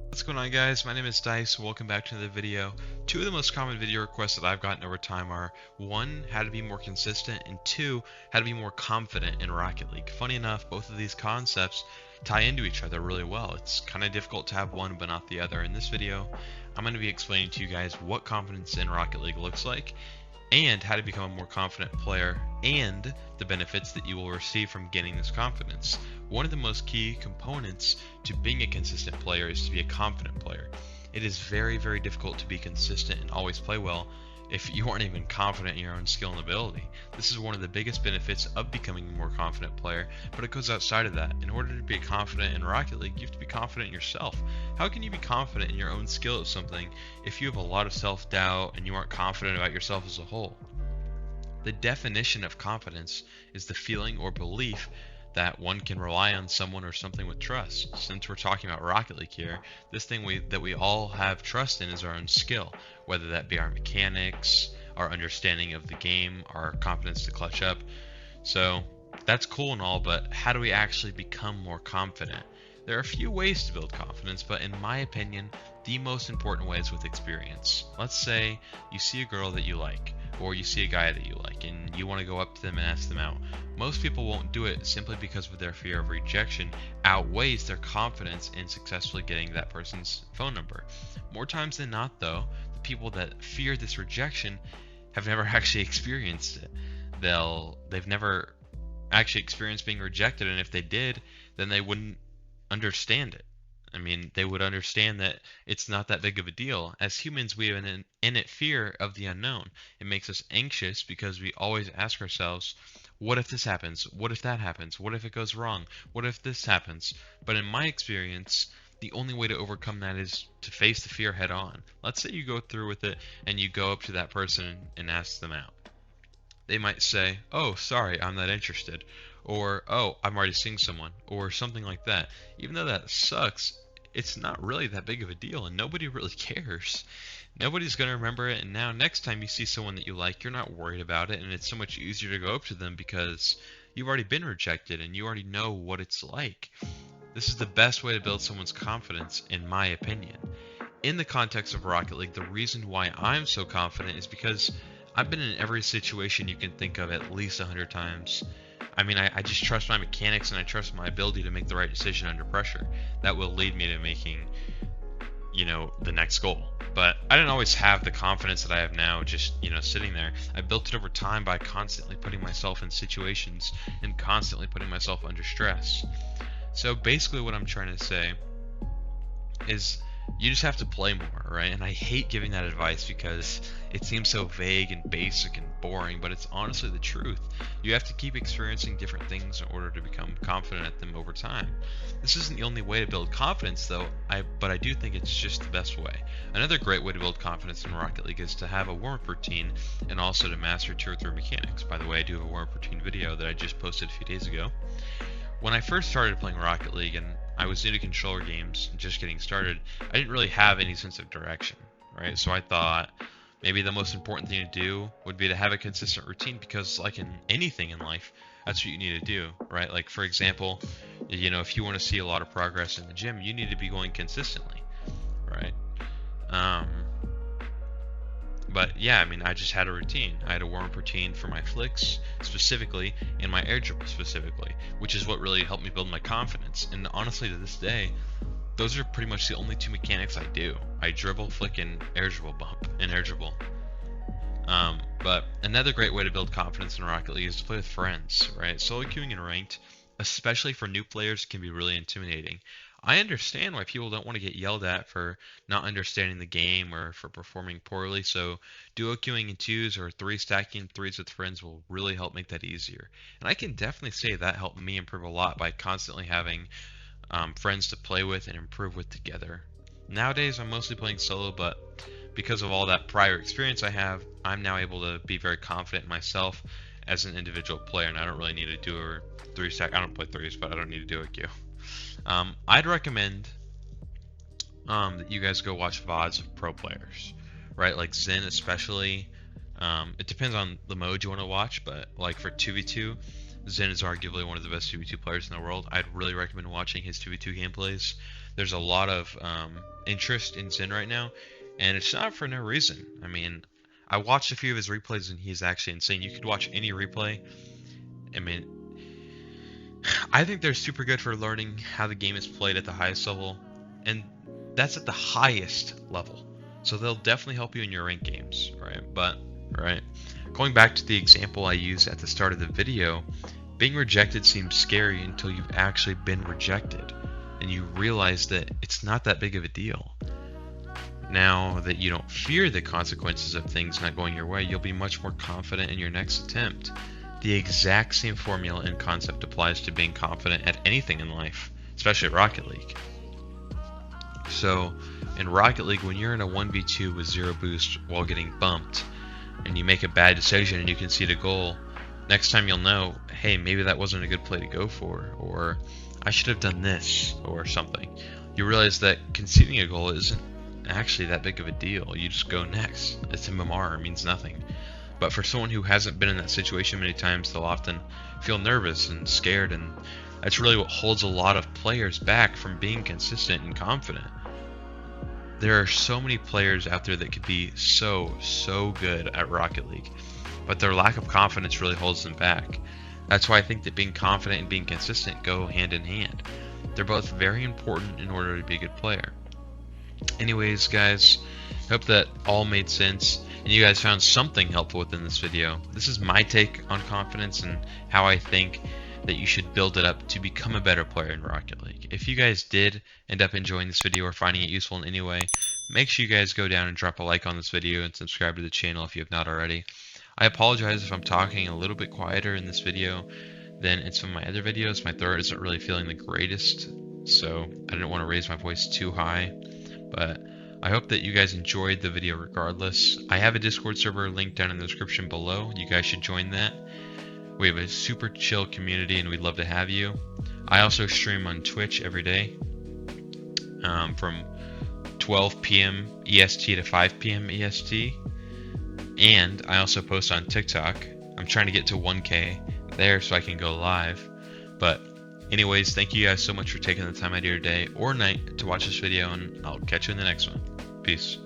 What's going on, guys? My name is Dice. Welcome back to another video. Two of the most common video requests that I've gotten over time are one, how to be more consistent, and two, how to be more confident in Rocket League. Funny enough, both of these concepts tie into each other really well. It's kind of difficult to have one but not the other. In this video, I'm going to be explaining to you guys what confidence in Rocket League looks like and how to become a more confident player and the benefits that you will receive from gaining this confidence. One of the most key components to being a consistent player is to be a confident player. It is very, very difficult to be consistent and always play well if you aren't even confident in your own skill and ability. This is one of the biggest benefits of becoming a more confident player, but it goes outside of that. In order to be confident in Rocket League, you have to be confident in yourself. How can you be confident in your own skill at something if you have a lot of self-doubt and you aren't confident about yourself as a whole? The definition of confidence is the feeling or belief that one can rely on someone or something with trust. Since we're talking about Rocket League here, this thing that we all have trust in is our own skill, whether that be our mechanics, our understanding of the game, our confidence to clutch up. So that's cool and all, but how do we actually become more confident? There are a few ways to build confidence, but in my opinion, the most important way is with experience. Let's say you see a girl that you like, or you see a guy that you like, and you want to go up to them and ask them out. Most people won't do it simply because of their fear of rejection outweighs their confidence in successfully getting that person's phone number. More times than not, though, the people that fear this rejection have never actually experienced it. They've never actually experienced being rejected, and if they did, then they wouldn't understand it. I mean, they would understand that it's not that big of a deal. As humans, we have an innate fear of the unknown. It makes us anxious because we always ask ourselves, what if this happens? What if that happens? What if it goes wrong? What if this happens? But in my experience, the only way to overcome that is to face the fear head on. Let's say you go through with it and you go up to that person and ask them out. They might say, "Oh, sorry, I'm not interested," or "Oh, I'm already seeing someone," or something like that. Even though that sucks, it's not really that big of a deal, and nobody really cares. Nobody's going to remember it, and now next time you see someone that you like, you're not worried about it, and it's so much easier to go up to them because you've already been rejected and you already know what it's like. This is the best way to build someone's confidence, in my opinion. In the context of Rocket League, the reason why I'm so confident is because I've been in every situation you can think of at least 100 times. I mean, I just trust my mechanics and I trust my ability to make the right decision under pressure. That will lead me to making, the next goal. But I didn't always have the confidence that I have now just, sitting there. I built it over time by constantly putting myself in situations and constantly putting myself under stress. So basically what I'm trying to say is you just have to play more, right? And I hate giving that advice because it seems so vague and basic and boring, but it's honestly the truth. You have to keep experiencing different things in order to become confident at them over time. This isn't the only way to build confidence, though, but I do think it's just the best way. Another great way to build confidence in Rocket League is to have a warm-up routine and also to master 2 or 3 mechanics. By the way, I do have a warm-up routine video that I just posted a few days ago. When I first started playing Rocket League and I was new to controller games, just getting started, I didn't really have any sense of direction, right? So I thought maybe the most important thing to do would be to have a consistent routine because, like in anything in life, that's what you need to do, right? Like, for example, if you want to see a lot of progress in the gym, you need to be going consistently, right? But yeah, I mean, I just had a routine. I had a warm-up routine for my flicks specifically and my air dribble specifically, which is what really helped me build my confidence. And honestly, to this day, those are pretty much the only 2 mechanics I do. I dribble, flick, and air dribble bump and air dribble. But another great way to build confidence in Rocket League is to play with friends, right? Solo queuing and ranked, especially for new players, can be really intimidating. I understand why people don't want to get yelled at for not understanding the game or for performing poorly, so duo queuing in 2s or 3 stacking 3s with friends will really help make that easier. And I can definitely say that helped me improve a lot by constantly having friends to play with and improve with together. Nowadays, I'm mostly playing solo, but because of all that prior experience I have, I'm now able to be very confident in myself as an individual player, and I don't really need to do a 3 stack. I don't play 3s, but I don't need to do a queue. I'd recommend that you guys go watch VODs of pro players, right? Like Zen especially. It depends on the mode you want to watch, but like for 2v2, Zen is arguably one of the best 2v2 players in the world. I'd really recommend watching his 2v2 gameplays. There's a lot of interest in Zen right now, and it's not for no reason. I mean, I watched a few of his replays, and he's actually insane. You could watch any replay. I mean, I think they're super good for learning how the game is played at the highest level, and that's at the highest level. So they'll definitely help you in your ranked games, right? But, right, going back to the example I used at the start of the video, being rejected seems scary until you've actually been rejected, and you realize that it's not that big of a deal. Now that you don't fear the consequences of things not going your way, you'll be much more confident in your next attempt. The exact same formula and concept applies to being confident at anything in life, especially at Rocket League. So, in Rocket League, when you're in a 1v2 with 0 boost while getting bumped, and you make a bad decision and you concede a goal, next time you'll know, hey, maybe that wasn't a good play to go for, or I should have done this, or something. You realize that conceding a goal isn't actually that big of a deal. You just go next. It's MMR, it means nothing. But for someone who hasn't been in that situation many times, they'll often feel nervous and scared, and that's really what holds a lot of players back from being consistent and confident. There are so many players out there that could be so good at Rocket League, but their lack of confidence really holds them back. That's why I think that being confident and being consistent go hand in hand. They're both very important in order to be a good player. Anyways, guys, hope that all made sense and you guys found something helpful within this video. This is my take on confidence and how I think that you should build it up to become a better player in Rocket League. If you guys did end up enjoying this video or finding it useful in any way, make sure you guys go down and drop a like on this video and subscribe to the channel if you have not already. I apologize if I'm talking a little bit quieter in this video than in some of my other videos. My throat isn't really feeling the greatest, so I didn't want to raise my voice too high. But I hope that you guys enjoyed the video regardless. I have a Discord server linked down in the description below. You guys should join that. We have a super chill community and we'd love to have you. I also stream on Twitch every day from 12 p.m. EST to 5 p.m. EST. And I also post on TikTok. I'm trying to get to 1K there so I can go live. But anyways, thank you guys so much for taking the time out of your day or night to watch this video, and I'll catch you in the next one. Peace.